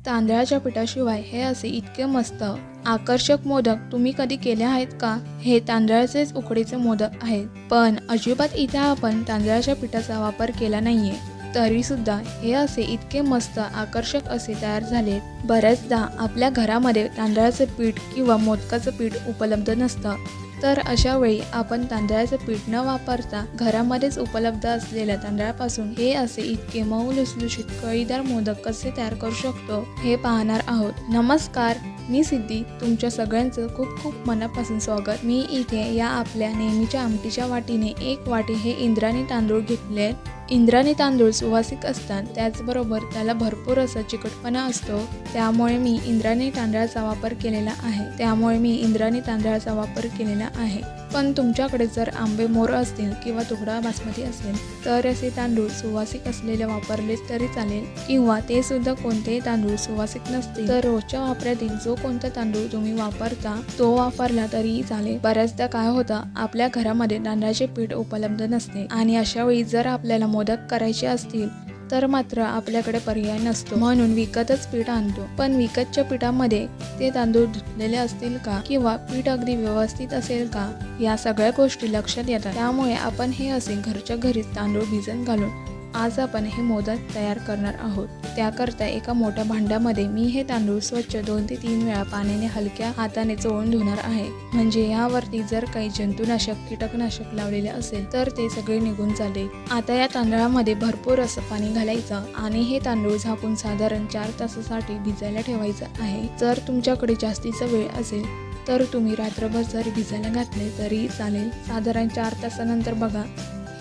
तांदळाच्या पिठाशिवाय हे असे इतके मस्त आकर्षक मोदक तुम्ही कधी केले आहेत का? हे तांदळाचेच उकडीचे मोदक आहेत, पण अजिबात इथे आपण तांदळाच्या पिठाचा वापर केला नाहीये. तरी सुद्धा हे असे इतके मस्त आकर्षक असे तयार झाले. बऱ्याचदा आपल्या घरामध्ये तांदळाचे पीठ किंवा मोदकाचं पीठ उपलब्ध नसतं, तर अशा वेळी आपण तांदळाचे पीठ न वापरता घरामध्येच उपलब्ध असलेल्या तांदळापासून हे असे इतके मऊ लुसलुशीत कळीदार मोदक कसे तयार करू शकतो हे पाहणार आहोत. नमस्कार, मी सिद्धी. तुमच्या सगळ्यांचं खूप खूप मनापासून स्वागत. मी इथे या आपल्या नेहमीच्या आमटीच्या वाटीने एक वाटी हे इंद्रायणी तांदूळ घेतले. इंद्रायणी तांदूळ सुवासिक असतात, त्याचबरोबर त्याला भरपूर असा चिकटपणा असतो, त्यामुळे मी इंद्रायणी तांदळाचा वापर केलेला आहे. पण तुमच्याकडे जर आंबे मोर असतील किंवा तुकडा बासमती असेल तर असे तांदूळ सुवासिक असलेले वापरले तरी चालेल, किंवा ते सुद्धा कोणतेही तांदूळ सुवासिक नसतील तर रोजच्या वापरातील जो कोणता तांदूळ तुम्ही वापरता तो वापरला तरीही चालेल. बऱ्याचदा काय होतं, आपल्या घरामध्ये तांदळाचे पीठ उपलब्ध नसते आणि अशा वेळी जर आपल्याला मोदक करायचे असतील तर मात्र आपल्याकडे पर्याय नसतो, म्हणून विकतच पीठ आणतो. पण विकतच्या पिठामध्ये ते तांदूळ धुतलेले असतील का, किंवा पीठ अगदी व्यवस्थित असेल का, या सगळ्या गोष्टी लक्षात येतात. त्यामुळे आपण हे असे घरच्या घरीच तांदूळ भिजत घालून आज आपण हे मोदक तयार करणार आहोत. त्याकरता एका मोठ्या भांड्यामध्ये मी हे तांदूळ स्वच्छ 2 ते 3 वेळा पाण्याने हलक्या हाताने चोळून धुणार आहे, म्हणजे यावरती जर काही जंतुनाशक कीटकनाशक लावलेले असेल तर ते सगळे निघून जाते. आता या तांदळामध्ये भरपूर असं पाणी घालायचं आणि हे तांदूळ झाकून साधारण 4 तासासाठी भिजायला ठेवायचं आहे. जर तुमच्याकडे जास्तीचा वेळ असेल तर तुम्ही रात्रभर जरी भिजायला घातले तरी चालेल. साधारण 4 तासानंतर बघा,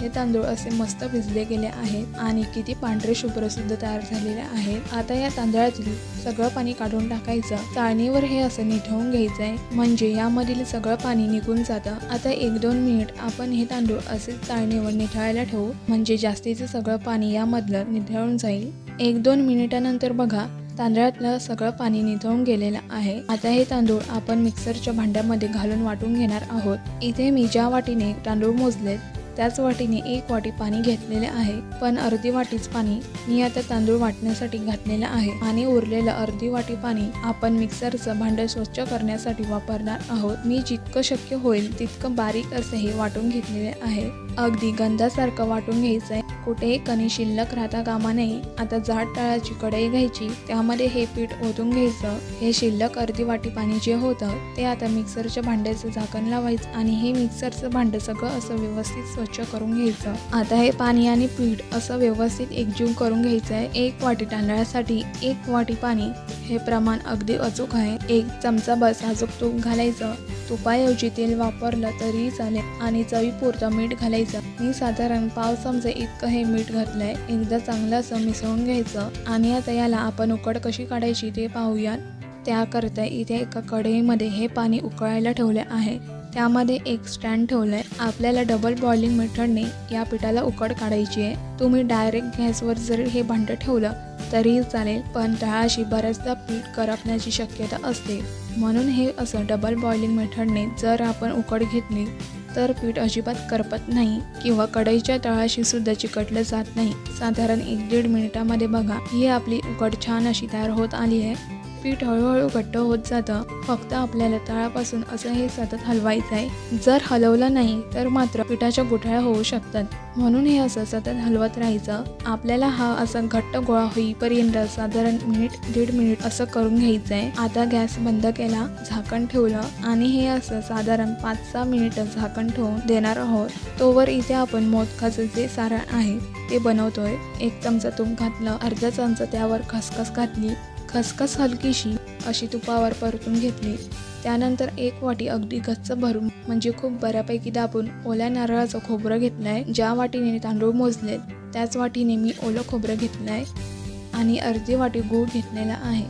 हे तांदूळ असे मस्त भिजले गेले आहेत आणि किती पांढरे शुभ्र सुद्धा तयार झालेले आहेत. आता या तांदळातील सगळं पाणी काढून टाकायचं. चाळणीवर हे असं निथळून घ्यायचंय, म्हणजे यामधील सगळं पाणी निघून जातं. आता 1-2 मिनिट आपण हे तांदूळ असेच चाळणीवर निथळायला ठेवू, म्हणजे जास्तीचं सगळं पाणी यामधलं निथळून जाईल. 1-2 मिनिटानंतर बघा, तांदळातलं सगळं पाणी निथळून गेलेलं आहे. आता हे तांदूळ आपण मिक्सरच्या भांड्यामध्ये घालून वाटून घेणार आहोत. इथे मी ज्या वाटीने तांदूळ मोजलेत त्याच वाटीने 1 वाटी पाणी घेतलेले आहे, पण अर्धी वाटीच पाणी मी आता तांदूळ वाटण्यासाठी घातलेलं आहे आणि उरलेलं अर्धी वाटी पाणी आपण मिक्सरचं भांडं स्वच्छ करण्यासाठी वापरणार आहोत. मी जितकं शक्य होईल तितकं बारीक असे हे वाटून घेतलेले आहे. अगदी गंधासारखं वाटून घ्यायचंय, कुठेही कणी शिल्लक राहता कामा नये. आता जाड तळाची कढई घ्यायची, त्यामध्ये हे पीठ ओतून घ्यायचं. हे शिल्लक अर्धी वाटी पाणी जे होतं ते आता मिक्सरच्या भांड्याचं झाकण लावायचं आणि हे मिक्सरचं भांडं सगळं असं व्यवस्थित स्वच्छ करून घ्यायचं. आता हे पाणी आणि पीठ असं व्यवस्थित एकजीव करून घ्यायचं आहे. 1 वाटी तांदळासाठी 1 वाटी पाणी हे प्रमाण अगदी अचूक आहे. 1 चमचा बस साजूक तूप घालायचं. तुपाऐवजी तेल वापरलं तरीही चालेल आणि चवीपुरतं मीठ घालायचं. मी साधारण पाव चमचे इतकं हे मीठ घातलंय. एकदा चांगलं असं मिसळून घ्यायचं आणि आता याला आपण उकड कशी काढायची ते पाहूयात. त्याकरता इथे एका कढईमध्ये हे पाणी उकळायला ठेवले आहे. त्यामध्ये एक स्टँड ठेवलंय. आपल्याला डबल बॉइलिंग मेथडने या पिठाला उकड काढायची आहे. तुम्ही डायरेक्ट गॅसवर जर हे भांडं ठेवलं तरीही चालेल, पण तळाशी बऱ्याचदा पीठ करपण्याची शक्यता असते, म्हणून हे असं डबल बॉइलिंग मेथडने जर आपण उकड घेतली तर पीठ अजिबात करपत नाही किंवा कढईच्या तळाशी सुद्धा चिकटलं जात नाही. साधारण 1-1.5 मिनिटामध्ये बघा, ही आपली उकड छान अशी तयार होत आली आहे. पीठ हळूहळू घट्ट होत जातं. फक्त आपल्याला तळापासून असं हे सतत हलवायचं आहे. जर हलवलं नाही तर मात्र पिठाच्या गुठळ्या होऊ शकतात, म्हणून हे असं सतत हलवत राहायचं. आपल्याला हा असा घट्ट गोळा होईपर्यंत साधारण 1-1.5 मिनिट असं करून घ्यायचं आहे. आता गॅस बंद केला, झाकण ठेवलं आणि हे असं साधारण 5-6 मिनिटं झाकण ठेवून देणार आहोत. तोवर इथे आपण मोदकाचं जे सारण आहे ते बनवतोय. 1 चमचा तूप घातलं, अर्धा चमचा त्यावर खसखस घातली. खसखस हलकीशी अशी तुपावर परतून घेतली. त्यानंतर 1 वाटी अगदी गच्च भरून, म्हणजे खूप बऱ्यापैकी दाबून ओल्या नारळाचं खोबरं घेतलंय. ज्या वाटीने तांदूळ मोजलेत त्याच वाटीने मी ओलं खोबरं घेतलंय आणि अर्धी वाटी गूळ घेतलेला आहे.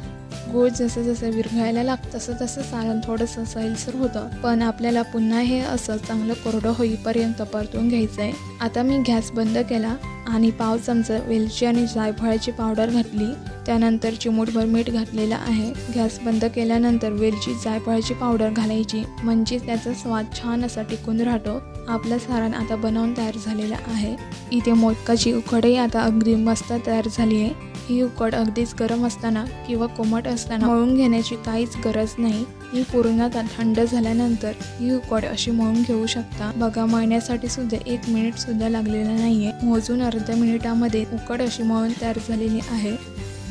गूळ जसं जसं विरघळायला लागतं तसं तसं सारण थोडंसं सैलसर होतं, पण आपल्याला पुन्हा हे असं चांगलं कोरडं होईपर्यंत परतून घ्यायचं आहे. आता मी गॅस बंद केला आणि पाव चमचा वेलची आणि जायफळाची पावडर घातली. त्यानंतर चिमूटभर मीठ घातलेलं आहे. गॅस बंद केल्यानंतर वेलची जायफळाची पावडर घालायची, म्हणजे त्याचा स्वाद छान असा टिकून राहतो. आपलं सारण आता बनवून तयार झालेलं आहे. इथे मोदकाची उकडही आता अगदी मस्त तयार झाली आहे. ही उकड अगदीच गरम असताना किंवा कोमट असताना मळून घेण्याची काहीच गरज नाही. ही पूर्णतः थंड झाल्यानंतर ही उकड अशी मळून घेऊ शकता. बघा, मळण्यासाठी सुद्धा 1 मिनिट सुद्धा लागलेला नाहीये. मोजून अर्ध्या मिनिटामध्ये उकड अशी मळून तयार झालेली आहे.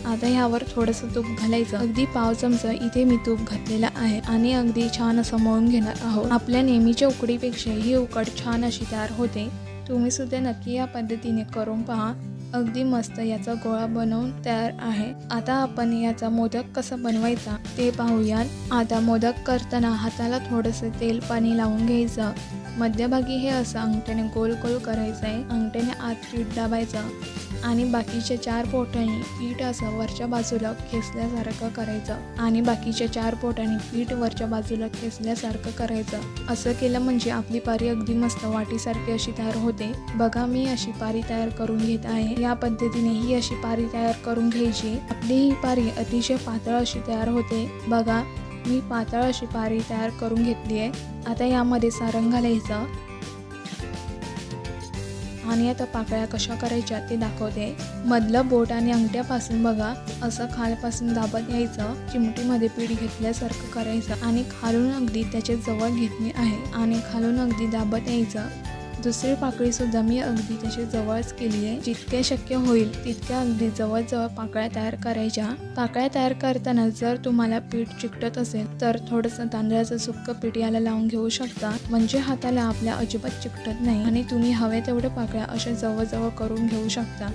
आता ह्यावर थोडंसं तूप घालायचं. अगदी पाव चमचा इथे मी तूप घातलेला आहे आणि अगदी छान असं मळून घेणार आहोत. आपल्या नेहमीच्या उकडीपेक्षा ही उकड छान अशी तयार होते. तुम्ही सुद्धा नक्की या पद्धतीने करून पहा. अगदी मस्त याचा गोळा बनवून तयार आहे. आता आपण याचा मोदक कसा बनवायचा ते पाहूयात. आता मोदक करताना हाताला थोडंसं तेल पाणी लावून घ्यायचं. मध्यभागी हे असं अंगठ्याने गोल गोल करायचं आहे. अंगठ्याने आत पीठ दाबायचं आणि बाकीच्या 4 बोटांनी पीठ असं वरच्या बाजूला खेचल्यासारखं करायचं आणि बाकीच्या 4 बोटांनी पीठ वरच्या बाजूला खेचल्यासारखं करायचं. असं केलं म्हणजे आपली पारी अगदी मस्त वाटीसारखी अशी तयार होते. बघा, मी अशी पारी तयार करून घेत आहे. या पद्धतीने ही अशी पारी तयार करून घ्यायची. आपली ही पारी अतिशय पातळ अशी तयार होते. बघा, मी पातळ अशी पारी तयार करून घेतली आहे. आता यामध्ये सारण घालायचं आणि आता पाकळ्या कशा करायच्या ते दाखवते. मधलं बोट आणि अंगठ्यापासून बघा असं खालपासून दाबत यायचं. चिमटीमध्ये पीठ घेतल्यासारखं करायचं आणि खालून अगदी त्याच्या जवळ घेतली आहे आणि खालून अगदी दाबत यायचं. दुसरी पाकळी सुद्धा मी अगदी त्याच्या जवळच केली आहे. जितके शक्य होईल तितक्या अगदी जवळ पाकळ्या तयार करायच्या. पाकळ्या तयार करताना जर तुम्हाला पीठ चिकटत असेल तर थोडंसं तांदळाचं सुक्कं पीठ याला लावून घेऊ शकता. म्हणजे हाताला आपल्या अजिबात चिकटत नाही आणि तुम्ही हवे तेवढ्या पाकळ्या अशा जवळ करून घेऊ शकता.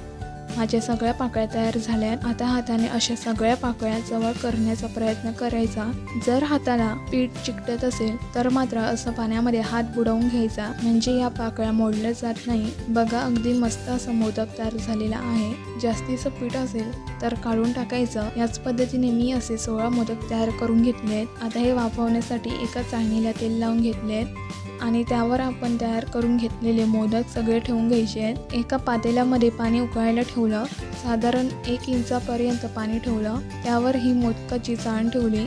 माझ्या सगळ्या पाकळ्या तयार झाल्या. आता हाताने अशा सगळ्या पाकळ्या जवळ करण्याचा प्रयत्न करायचा. जर हाताला पीठ चिकटत असेल तर मात्र असं पाण्यामध्ये हात बुडवून घ्यायचा, म्हणजे या पाकळ्या मोडल्या जात नाही. बघा, अगदी मस्त असं मोदक तयार झालेला आहे. जास्तीचं पीठ असेल तर काढून टाकायचं. याच पद्धतीने मी असे 16 मोदक तयार करून घेतले आहेत. आता हे वाफवण्यासाठी एका चाळणीला तेल लावून घेतले आहेत आणि त्यावर आपण तयार करून घेतलेले मोदक सगळे ठेवून घ्यायचे आहेत. एका पातेल्यामध्ये पाणी उकळायला ठेवलं. साधारण 1 इंचापर्यंत पाणी ठेवलं. त्यावर ही मोदकाची चाळण ठेवली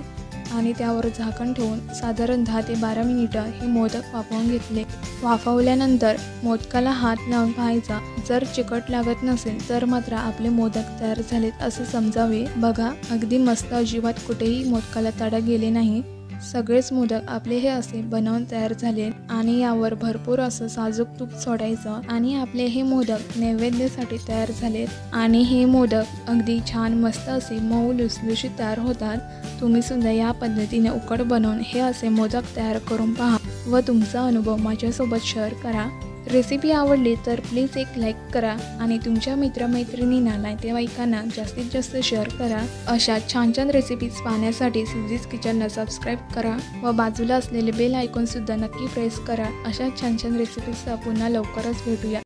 आणि त्यावर झाकण ठेवून साधारण 10 ते 12 मिनिटं हे मोदक वाफवून घेतले. वाफवल्यानंतर मोदकाला हात लावून पाहायचा. जर चिकट लागत नसेल तर मात्र आपले मोदक तयार झालेत असे समजावे. बघा, अगदी मस्त, अजिबात कुठेही मोदकाला तडा गेले नाही. सगळेच मोदक आपले हे असे बनवून तयार झाले आणि यावर भरपूर असं साजूक तूप सोडायचं आणि आपले हे मोदक नैवेद्यासाठी तयार झालेत आणि हे मोदक अगदी छान मस्त असे मऊ लुसलुशीत तयार होतात. तुम्ही सुद्धा या पद्धतीने उकड बनवून हे असे मोदक तयार करून पहा व तुमचा अनुभव माझ्यासोबत शेअर करा. रेसिपी आवडली तर प्लीज एक लाईक करा आणि तुमच्या मित्रमैत्रिणींना नातेवाईकांना जास्तीत जास्त शेअर करा. अशा छान छान रेसिपीज पाहण्यासाठी सिद्धीज किचनला सबस्क्राईब करा व बाजूला असलेले बेल आयकॉन सुद्धा नक्की प्रेस करा. अशा छान छान रेसिपीजचा पुन्हा लवकरच भेटूया.